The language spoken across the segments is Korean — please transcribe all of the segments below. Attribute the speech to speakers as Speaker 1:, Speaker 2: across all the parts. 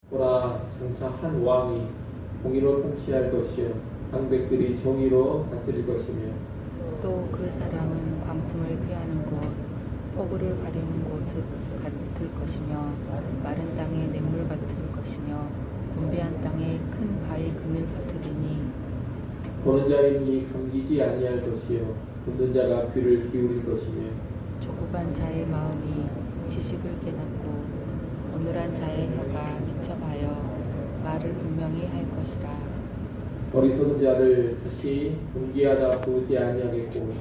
Speaker 1: 보라, 장차 한 왕이 공의로 통치할 것이요 방백들이 정의로 다스릴 것이며
Speaker 2: 또 그 사람은 광풍을 피하는 곳, 폭우를 가리는 곳 같을 것이며 마른 땅에 냇물 같을 것이며 곤비한 땅에 큰 바위 그늘 같으리니
Speaker 1: 보는 자의 눈이 감기지 아니할 것이요 듣는 자가 귀를 기울일 것이며
Speaker 2: 조급한 자의 마음이 지식을 깨닫고 어눌한 자의 혀가 미쳐봐여 말을 분명히 할 것이라.
Speaker 1: 어리석은 자를 다시 존귀하다 부르지 아니하겠고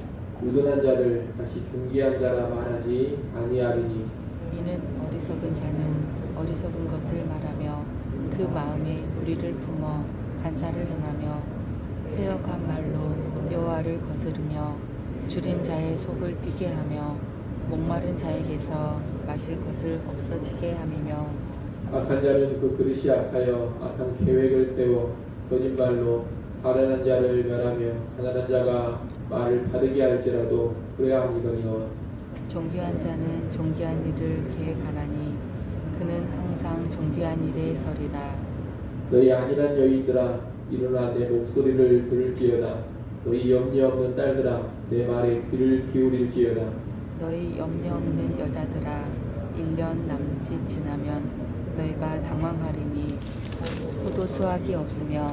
Speaker 1: 유둔한 자를 다시 존귀한 자라 말하지 아니하리니
Speaker 2: 이는 어리석은 자는 어리석은 것을 말하며 그 마음에 불의를 품어 간사를 행하며 패역한 말로 여호와를 거스르며 줄인 자의 속을 비게 하며 목마른 자에게서 마실 것을 없어지게 함이며
Speaker 1: 악한 자는 그 그릇이 악하여 악한 계획을 세워 거짓말로 가련한 자를 멸하며 가난한 자가 말을 바르게 할지라도 그래야 함이거니와
Speaker 2: 존귀한 자는 존귀한 일을 계획하나니 그는 항상 존귀한 일에 서리라.
Speaker 1: 너희 안일한 여인들아 일어나 내 목소리를 들을지어다 너희 염려 없는 딸들아 내 말에 귀를 기울일지어다
Speaker 2: 너희 염려 없는 여자들아 1년 남짓 지나면 너희가 당황하리니 포도 수확이 없으며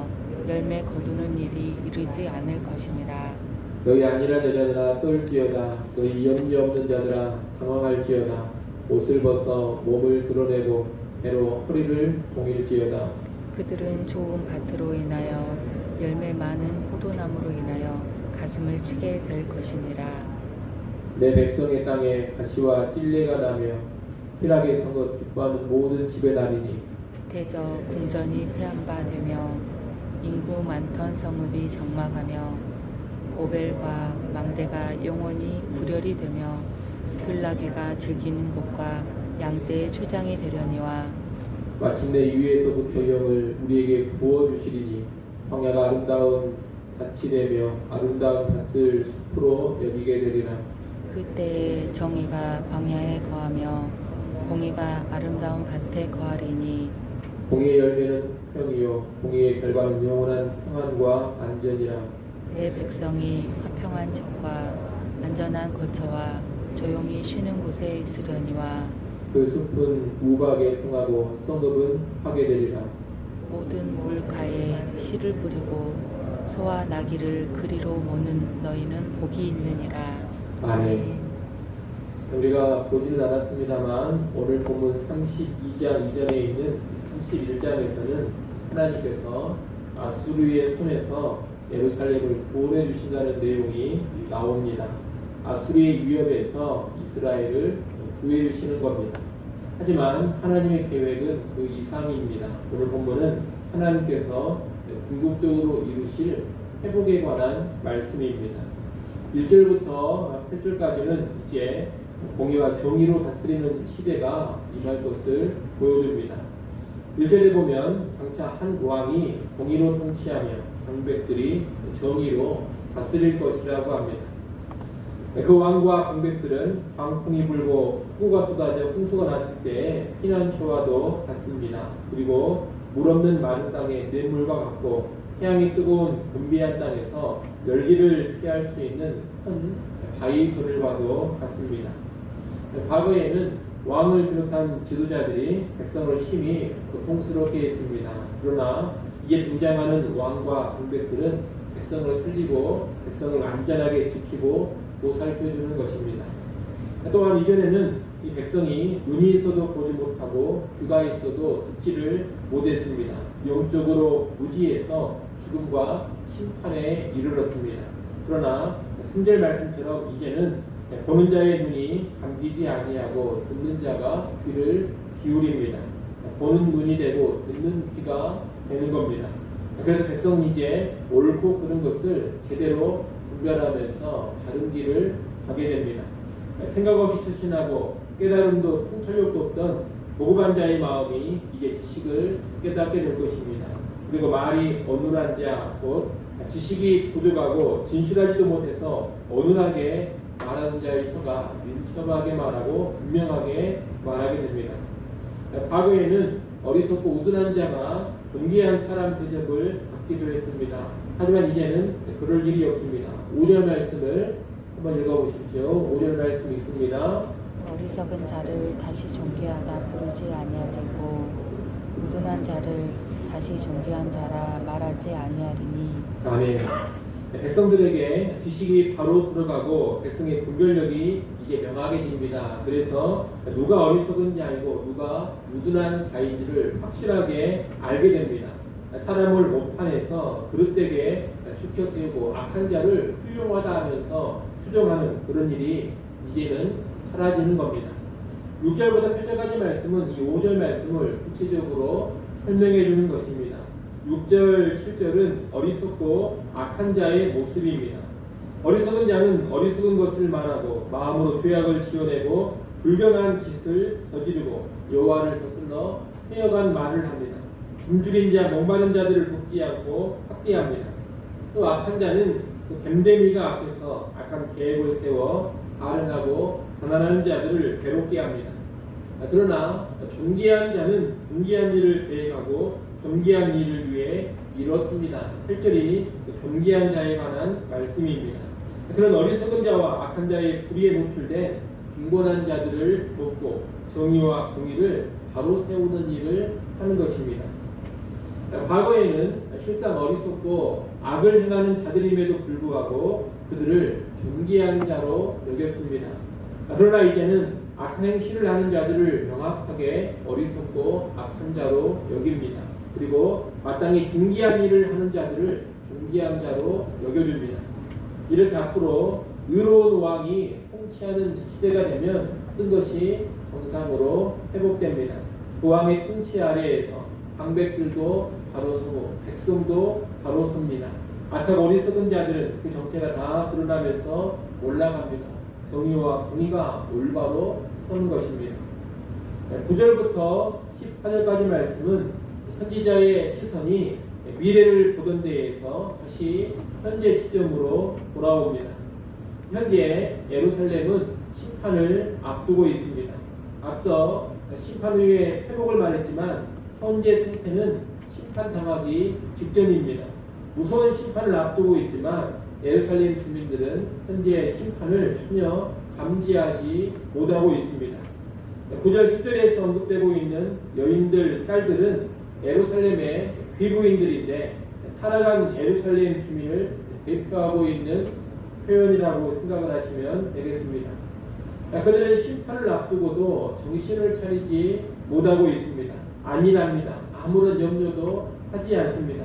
Speaker 2: 열매 거두는 일이 이르지 않을 것임이라.
Speaker 1: 너희 안일한 여자들아 떨지어다 너희 염려 없는 자들아 당황할지어다 옷을 벗어 몸을 드러내고 배로 허리를 동일지어다
Speaker 2: 그들은 좋은 밭으로 인하여 열매 많은 포도나무로 인하여 가슴을 치게 될 것이니라.
Speaker 1: 내 백성의 땅에 가시와 찔레가 나며 희락의 성읍 기뻐하는 모든 집에 나리니
Speaker 2: 대저 궁전이 폐한 바 되며 인구 많던 성읍이 적막하며 오벨과 망대가 영원히 구렬이 되며 들나귀가 즐기는 곳과 양떼의 초장이 되려니와
Speaker 1: 마침내 위에서부터 영을 우리에게 부어주시리니 광야가 아름다운 밭이 되며 아름다운 밭을 숲으로 여기게 되리라
Speaker 2: 그때에 정의가 광야에 거하며 공의가 아름다운 밭에 거하리니
Speaker 1: 공의의 열매는 평이요 공의의 결과는 영원한 평안과 안전이라
Speaker 2: 내 백성이 화평한 집과 안전한 거처와 조용히 쉬는 곳에 있으려니와
Speaker 1: 그 숲은 우박에 성하고 성읍은 하게 되리라
Speaker 2: 모든 물가에 씨를 뿌리고 소와 나귀를 그리로 모는 너희는 복이 있느니라.
Speaker 1: 아멘. 우리가 보지는 않았습니다만 오늘 본문 32장 이전에 있는 31장에서는 하나님께서 아수르의 손에서 예루살렘을 구원해 주신다는 내용이 나옵니다. 아수르의 위협에서 이스라엘을 구해 주시는 겁니다. 하지만 하나님의 계획은 그 이상입니다. 오늘 본문은 하나님께서 궁극적으로 이루실 회복에 관한 말씀입니다. 1절부터 8절까지는 이제 공의와 정의로 다스리는 시대가 임할 것을 보여줍니다. 1절에 보면 장차 한 왕이 공의로 통치하며 방백들이 정의로 다스릴 것이라고 합니다. 그 왕과 방백들은 광풍이 불고 폭우가 쏟아져 홍수가 났을 때 피난처와도 같습니다. 그리고 물 없는 마른 땅에 냇물과 같고 태양이 뜨거운 곤비한 땅에서 열기를 피할 수 있는 큰 바위 그늘과도 같습니다. 과거에는 왕을 비롯한 지도자들이 백성을 심히 고통스럽게 했습니다. 그러나 이에 등장하는 왕과 방백들은 백성을 살리고 백성을 안전하게 지키고 보살펴주는 것입니다. 또한 이전에는 이 백성이 눈이 있어도 보지 못하고 귀가 있어도 듣지를 못했습니다. 영적으로 무지해서 죽음과 심판에 이르렀습니다. 그러나 3절 말씀처럼 이제는 보는 자의 눈이 감기지 아니하고 듣는 자가 귀를 기울입니다. 보는 눈이 되고 듣는 귀가 되는 겁니다. 그래서 백성은 이제 옳고 그른 것을 제대로 분별하면서 바른 길을 가게 됩니다. 생각 없이 추신하고 깨달음도 통찰력도 없던 조급한 자의 마음이 이제 지식을 깨닫게 될 것입니다. 그리고 말이 어눌한 자, 곧 지식이 부족하고 진실하지도 못해서 어눌하게 말하는 자의 혀가 민첩하게 말하고 분명하게 말하게 됩니다. 과거에는 어리석고 우둔한 자가 존귀한 사람 대접을 받기도 했습니다. 하지만 이제는 그럴 일이 없습니다. 5절 말씀을 한번 읽어보십시오. 5절 말씀 있습니다.
Speaker 2: 어리석은 자를 다시 존귀하다 부르지 아니하겠고 우둔한 자를 다시 존귀한 자라 말하지 아니하리니.
Speaker 1: 아멘. 백성들에게 지식이 바로 들어가고 백성의 분별력이 이제 명확해집니다. 그래서 누가 어리석은 자이고 누가 우둔한 자인지를 확실하게 알게 됩니다. 사람을 못판에서 그릇되게 축혀 세우고 악한 자를 훌륭하다 하면서 추종하는 그런 일이 이제는 사라지는 겁니다. 6절부터 8절까지 말씀은 이 5절 말씀을 구체적으로 설명해 주는 것입니다. 6절, 7절은 어리석고 악한 자의 모습입니다. 어리석은 자는 어리석은 것을 말하고 마음으로 죄악을 지어내고 불경한 짓을 저지르고 여호와를 거슬러 헤어간 말을 합니다. 굶주린 자, 목마른 자들을 돕지 않고 학대합니다. 또 악한 자는 댐데미가 앞에서 악한 계획을 세워 아른하고 가난한 자들을 괴롭게 합니다. 그러나 존귀한 자는 존귀한 일을 계획하고 존귀한 일을 위해 이뤘습니다. 8절이 존귀한 자에 관한 말씀입니다. 그런 어리석은 자와 악한 자의 불의에 노출된 빈곤한 자들을 돕고 정의와 공의를 바로 세우는 일을 하는 것입니다. 과거에는 실상 어리석고 악을 행하는 자들임에도 불구하고 그들을 존귀한 자로 여겼습니다. 그러나 이제는 악한 행실을 하는 자들을 명확하게 어리석고 악한 자로 여깁니다. 그리고 마땅히 존귀한 일을 하는 자들을 존귀한 자로 여겨줍니다. 이렇게 앞으로 의로운 왕이 통치하는 시대가 되면 모든 것이 정상으로 회복됩니다. 그 왕의 통치 아래에서 방백들도 바로 서고 백성도 바로 섭니다. 악하고 어리석은 자들은 그 정체가 다 드러나면서 올라갑니다. 정의와 공의가 올바로 서는 것입니다. 9절부터 14절까지 말씀은 선지자의 시선이 미래를 보던 데에서 다시 현재 시점으로 돌아옵니다. 현재 예루살렘은 심판을 앞두고 있습니다. 앞서 심판 후에 회복을 말했지만 현재 상태는 심판당하기 직전입니다. 무서운 심판을 앞두고 있지만 예루살렘 주민들은 현재 심판을 전혀 감지하지 못하고 있습니다. 9절 10절에서 언급되고 있는 여인들, 딸들은 예루살렘의 귀부인들인데 타락한 예루살렘 주민을 대표하고 있는 표현이라고 생각을 하시면 되겠습니다. 그들은 심판을 앞두고도 정신을 차리지 못하고 있습니다. 안일합니다. 아무런 염려도 하지 않습니다.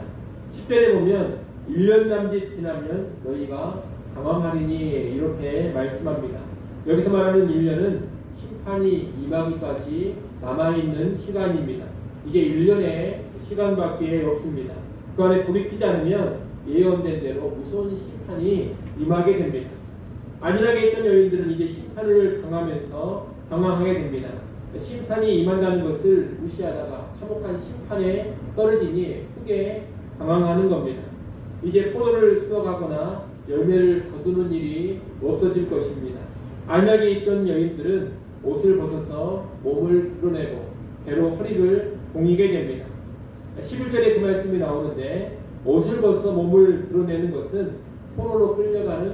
Speaker 1: 10절에 보면 1년 남짓 지나면 너희가 당황하리니 이렇게 말씀합니다. 여기서 말하는 1년은 심판이 임하기까지 남아있는 시간입니다. 이제 1년의 시간밖에 없습니다. 그 안에 돌이키지 않으면 예언된 대로 무서운 심판이 임하게 됩니다. 안일하게 있던 여인들은 이제 심판을 당하면서 당황하게 됩니다. 심판이 임한다는 것을 무시하다가 참혹한 심판에 떨어지니 크게 당황하는 겁니다. 이제 포도를 수확하거나 열매를 거두는 일이 없어질 것입니다. 안약에 있던 여인들은 옷을 벗어서 몸을 드러내고 배로 허리를 공이게 됩니다. 11절에 그 말씀이 나오는데 옷을 벗어 몸을 드러내는 것은 포로로 끌려가는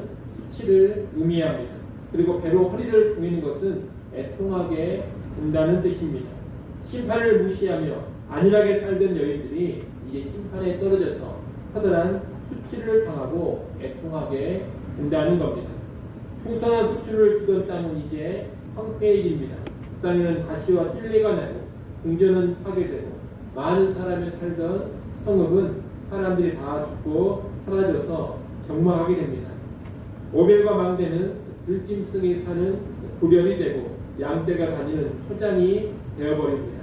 Speaker 1: 수치를 의미합니다. 그리고 배로 허리를 공이는 것은 애통하게 된다는 뜻입니다. 심판을 무시하며 안일하게 살던 여인들이 이제 심판에 떨어져서 커다란 수치를 당하고 애통하게 된다는 겁니다. 풍성한 수출을 주던 땅은 이제 황폐해집니다. 그 땅에는 가시와 찔레가 나고 궁전은 파괴되고 많은 사람이 살던 성읍은 사람들이 다 죽고 사라져서 적망하게 됩니다. 오벨과 망대는 들짐승이 사는 구별이 되고 양떼가 다니는 초장이 되어버립니다.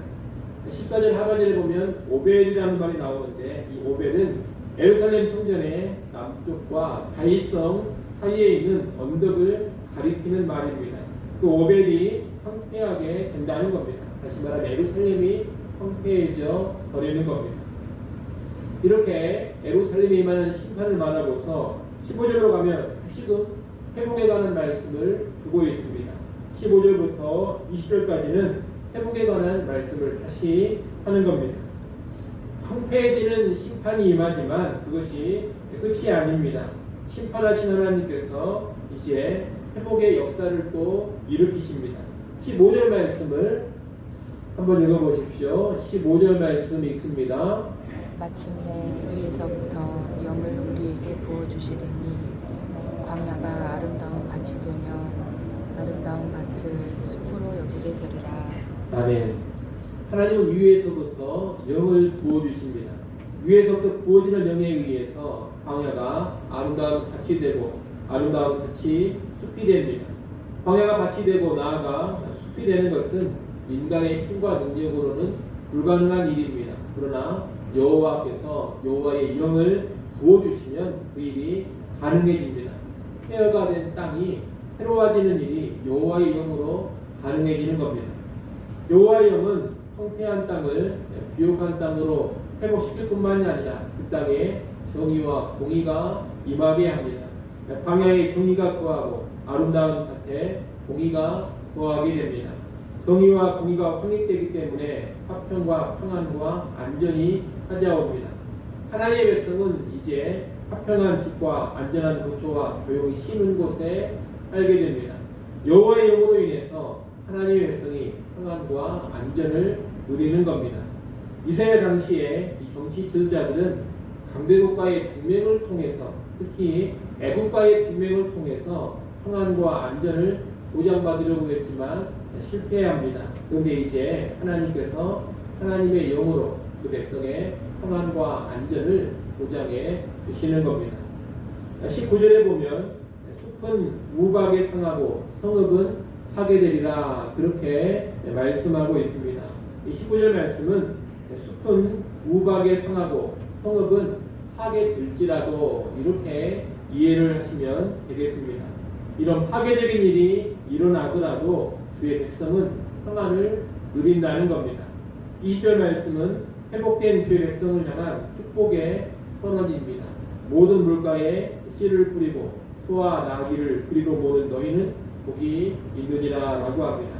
Speaker 1: 14절 하반절에 보면 오벨이라는 말이 나오는데 이 오벨은 예루살렘 성전의 남쪽과 다윗성 사이에 있는 언덕을 가리키는 말입니다. 그 오벨이 황폐하게 된다는 겁니다. 다시 말하면 예루살렘이 황폐해져 버리는 겁니다. 이렇게 예루살렘에 임하는 심판을 말하고서 15절로 가면 다시금 회복에 관한 말씀을 주고 있습니다. 15절부터 20절까지는 회복에 관한 말씀을 다시 하는 겁니다. 황폐해지는 심판이 임하지만 그것이 끝이 아닙니다. 심판하신 하나님께서 이제 회복의 역사를 또 일으키십니다. 15절 말씀을 한번 읽어보십시오. 15절 말씀 읽습니다.
Speaker 2: 마침내 위에서부터 영을 우리에게 부어주시리니 광야가 아름다운 밭이 되며 아름다운 밭을 숲으로 여기게 되리라.
Speaker 1: 아멘. 하나님은 위에서부터 영을 부어주십니다. 위에서부터 부어지는 영에 의해서 광야가 아름다운 밭이 되고 아름다운 밭이 숲이 됩니다. 광야가 밭이 되고 나아가 숲이 되는 것은 인간의 힘과 능력으로는 불가능한 일입니다. 그러나 여호와께서 여호와의 영을 부어주시면 그 일이 가능해집니다. 폐허가 된 땅이 새로워지는 일이 여호와의 영으로 가능해지는 겁니다. 여호와의 영은 황폐한 땅을 비옥한 땅으로 회복시킬 뿐만이 아니라 그 땅에 정의와 공의가 임하게 합니다. 광야에 정의가 거하고 아름다운 밭에 공의가 거하게 됩니다. 정의와 공의가 확립되기 때문에 화평과 평안과 안전이 찾아옵니다. 하나님의 백성은 이제 화평한 집과 안전한 거처와 조용히 쉬는 곳에 살게 됩니다. 여호와의 영으로 인해서 하나님의 백성이 평안과 안전을 누리는 겁니다. 이스라엘 당시에 이 정치 지도자들은 강대국과의 동맹을 통해서 특히 애국과의 동맹을 통해서 평안과 안전을 보장받으려고 했지만 실패합니다. 그런데 이제 하나님께서 하나님의 영으로 그 백성의 평안과 안전을 보장해 주시는 겁니다. 19절에 보면 숲은 우박에 상하고 성읍은 파괴되리라 그렇게 말씀하고 있습니다. 이 19절 말씀은 숲은 우박에 상하고 성읍은 파괴될지라도 이렇게 이해를 하시면 되겠습니다. 이런 파괴적인 일이 일어나더라도 주의 백성은 평안을 누린다는 겁니다. 20절 말씀은 회복된 주의 백성을 향한 축복의 선언입니다. 모든 물가에 씨를 뿌리고 소와 나귀를 그리고 모는 너희는 복이 있느니라 라고 합니다.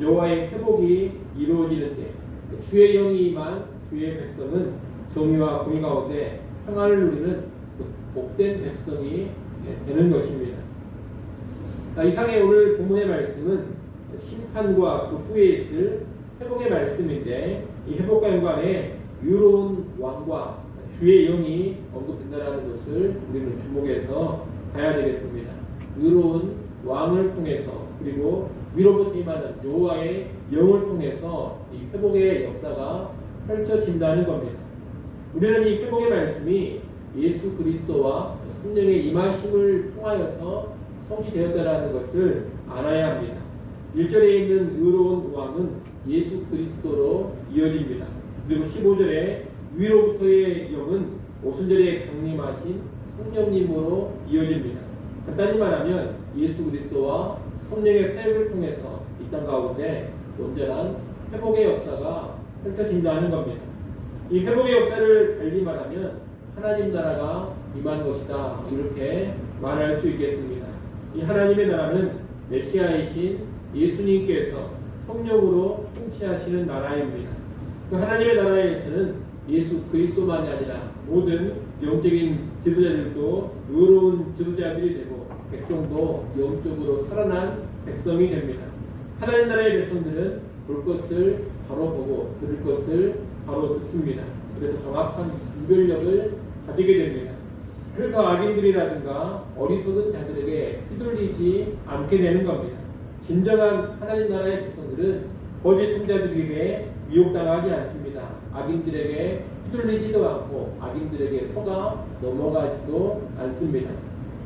Speaker 1: 여호와의 회복이 이루어지는데 주의 영이 임한 주의 백성은 정의와 공의 가운데 평안을 누리는 복된 백성이 되는 것입니다. 이상의 오늘 본문의 말씀은 심판과 그 후에 있을 회복의 말씀인데 이 회복과 연관해 의로운 왕과 주의 영이 언급된다는 것을 우리는 주목해서 봐야 되겠습니다. 의로운 왕을 통해서 그리고 위로부터 임하는 여호와의 영을 통해서 이 회복의 역사가 펼쳐진다는 겁니다. 우리는 이 회복의 말씀이 예수 그리스도와 성령의 임하심을 통하여서 성취되었다는 것을 알아야 합니다. 1절에 있는 의로운 왕은 예수 그리스도로 이어집니다. 그리고 15절에 위로부터의 영은 오순절에 강림하신 성령님으로 이어집니다. 간단히 말하면 예수 그리스도와 성령의 사역을 통해서 이 땅 가운데 온전한 회복의 역사가 펼쳐진다는 겁니다. 이 회복의 역사를 달리 말하면 하나님 나라가 임한 것이다 이렇게 말할 수 있겠습니다. 이 하나님의 나라는 메시아이신 예수님께서 성령으로 통치하시는 나라입니다. 그 하나님의 나라에서는 예수 그리스도만이 아니라 모든 영적인 지도자들도 의로운 지도자들이 되고 백성도 영적으로 살아난 백성이 됩니다. 하나님 나라의 백성들은 볼 것을 바로 보고 들을 것을 바로 듣습니다. 그래서 정확한 분별력을 가지게 됩니다. 그래서 악인들이라든가 어리석은 자들에게 휘둘리지 않게 되는 겁니다. 진정한 하나님 나라의 백성들은 거짓 선자들에게 미혹당하지 않습니다. 악인들에게 휘둘리지도 않고 악인들에게 속아 넘어가지도 않습니다.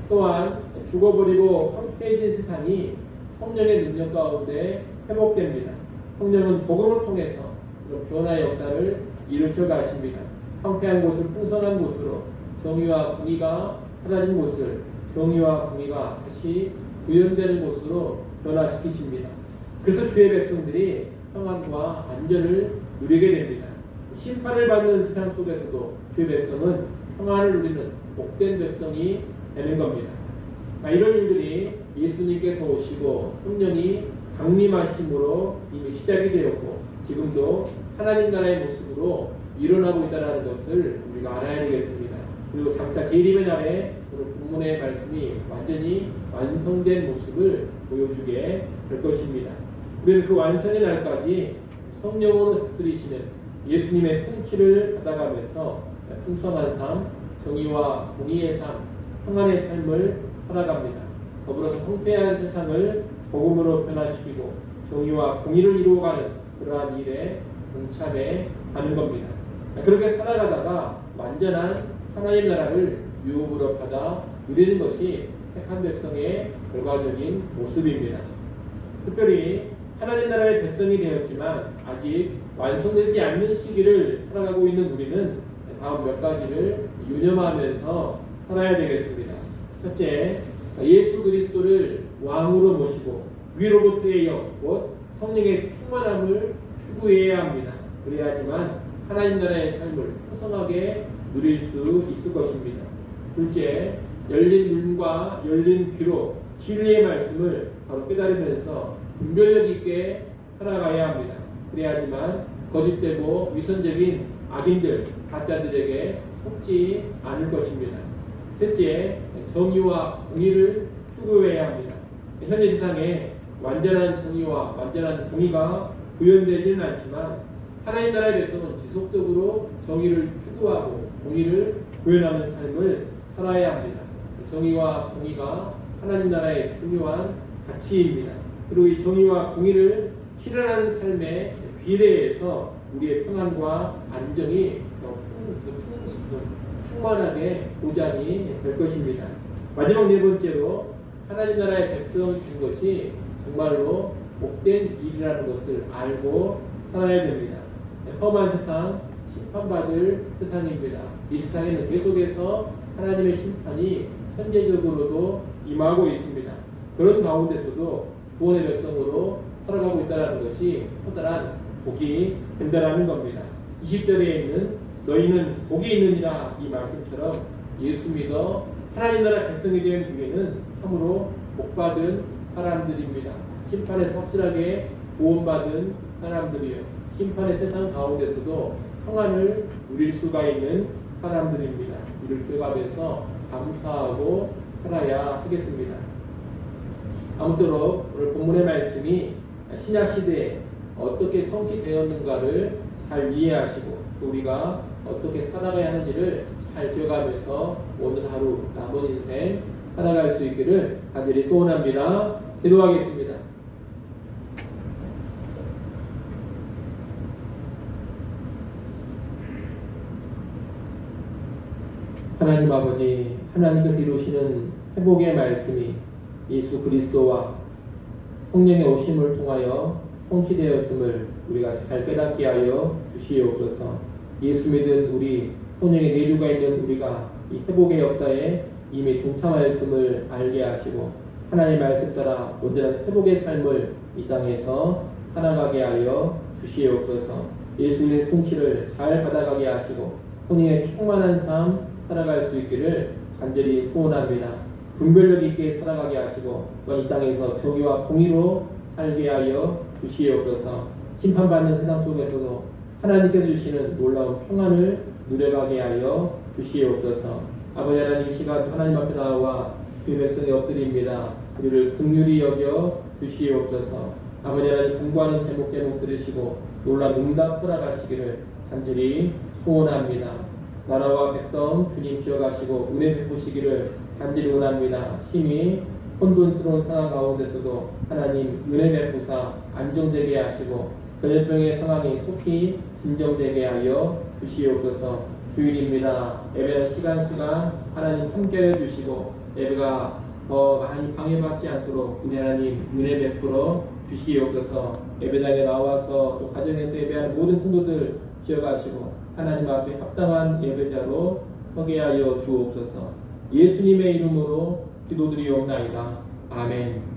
Speaker 1: 또한 죽어버리고 황폐해진 세상이 성령의 능력 가운데 회복됩니다. 성령은 복음을 통해서 이런 변화의 역사를 일으켜 가십니다. 황폐한 곳을 풍성한 곳으로 정의와 공의가 사라진 곳을 정의와 공의가 다시 구현되는 곳으로 변화시키십니다. 그래서 주의 백성들이 평안과 안전을 누리게 됩니다. 심판을 받는 세상 속에서도 주의 백성은 평안을 누리는 복된 백성이 되는 겁니다. 이런 일들이 예수님께서 오시고 성령이 강림하심으로 이미 시작이 되었고 지금도 하나님 나라의 모습으로 일어나고 있다는 것을 우리가 알아야 되겠습니다. 그리고 장차 재림의 날에 오늘 본문의 말씀이 완전히 완성된 모습을 보여주게 될 것입니다. 우리는 그 완성의 날까지 성령으로 다스리시는 예수님의 통치를 받아가면서 풍성한 삶, 정의와 공의의 삶, 평안의 삶을 살아갑니다. 더불어서 황폐한 세상을 복음으로 변화시키고 정의와 공의를 이루어가는 그러한 일에 동참해 가는 겁니다. 그렇게 살아가다가 완전한 하나님 나라를 유업으로 받아 누리는 것이 택한 백성의 결과적인 모습입니다. 특별히 하나님 나라의 백성이 되었지만 아직 완성되지 않는 시기를 살아가고 있는 우리는 다음 몇 가지를 유념하면서 살아야 되겠습니다. 첫째, 예수 그리스도를 왕으로 모시고 위로부터의 영, 곧 성령의 충만함을 추구해야 합니다. 그래야지만 하나님 나라의 삶을 풍성하게 누릴 수 있을 것입니다. 둘째, 열린 눈과 열린 귀로 진리의 말씀을 바로 깨달으면서 분별력 있게 살아가야 합니다. 그래야지만 거짓되고 위선적인 악인들, 가짜들에게 속지 않을 것입니다. 셋째, 정의와 공의를 추구해야 합니다. 현재 세상에 완전한 정의와 완전한 공의가 구현되지는 않지만 하나님 나라의 백성은 지속적으로 정의를 추구하고 공의를 구현하는 삶을 살아야 합니다. 정의와 공의가 하나님 나라의 중요한 가치입니다. 그리고 이 정의와 공의를 실현하는 삶의 비례해서 우리의 평안과 안정이 더 충만하게 보장이 될 것입니다. 마지막 네 번째로 하나님 나라의 백성이 된 것이 정말로 복된 일이라는 것을 알고 살아야 됩니다. 험한 세상, 심판받을 세상입니다. 이 세상에는 계속해서 하나님의 심판이 현재적으로도 임하고 있습니다. 그런 가운데서도 구원의 백성으로 살아가고 있다는 것이 커다란 복이 된다는 겁니다. 20절에 있는 너희는 복이 있느니라 이 말씀처럼 예수 믿어 하나님 나라 백성이 된 우리는 참으로 복받은 사람들입니다. 심판에서 확실하게 구원받은 사람들이요. 심판의 세상 가운데서도 평안을 누릴 수가 있는 사람들입니다. 이를 기억하면서 감사하고 살아야 하겠습니다. 아무쪼록 오늘 본문의 말씀이 신약시대에 어떻게 성취되었는가를 잘 이해하시고 또 우리가 어떻게 살아가야 하는지를 잘 기억하면서 오늘 하루 남은 인생 살아갈 수 있기를 간절히 소원합니다. 기도하겠습니다. 하나님 아버지, 하나님께서 이루시는 회복의 말씀이 예수 그리스도와 성령의 오심을 통하여 성취되었음을 우리가 잘 깨닫게 하여 주시옵소서. 예수 믿은 우리 성령의 내주가 있는 우리가 이 회복의 역사에 이미 동참하였음을 알게 하시고 하나님의 말씀 따라 온전한 회복의 삶을 이 땅에서 살아가게 하여 주시옵소서. 예수의 통치를 잘 받아가게 하시고 성령의 충만한 삶 살아갈 수 있기를 간절히 소원합니다. 분별력 있게 살아가게 하시고 이 땅에서 정의와 공의로 살게 하여 주시옵소서. 심판받는 세상 속에서도 하나님께서 주시는 놀라운 평안을 누려가게 하여 주시옵소서. 아버지 하나님, 시간 하나님 앞에 나와 주의 백성이 엎드립니다. 우리를 긍휼히 여겨 주시옵소서. 아버지 하나님, 간구하는 제목 들으시고 놀라운 응답 허락하시기를 간절히 소원합니다. 나라와 백성 주님 기억하시고 은혜 베푸시기를 간절히 원합니다. 심히 혼돈스러운 상황 가운데서도 하나님 은혜 베푸사 안정되게 하시고 전염병의 상황이 속히 진정되게 하여 주시옵소서. 주일입니다. 예배는 시간 하나님 함께해 주시고 예배가 더 많이 방해받지 않도록 우리 하나님 은혜 베풀어 주시옵소서. 예배당에 나와서 또 가정에서 예배하는 모든 성도들 기억하시고 하나님 앞에 합당한 예배자로 서게 하여 주옵소서. 예수님의 이름으로 기도드리옵나이다. 아멘.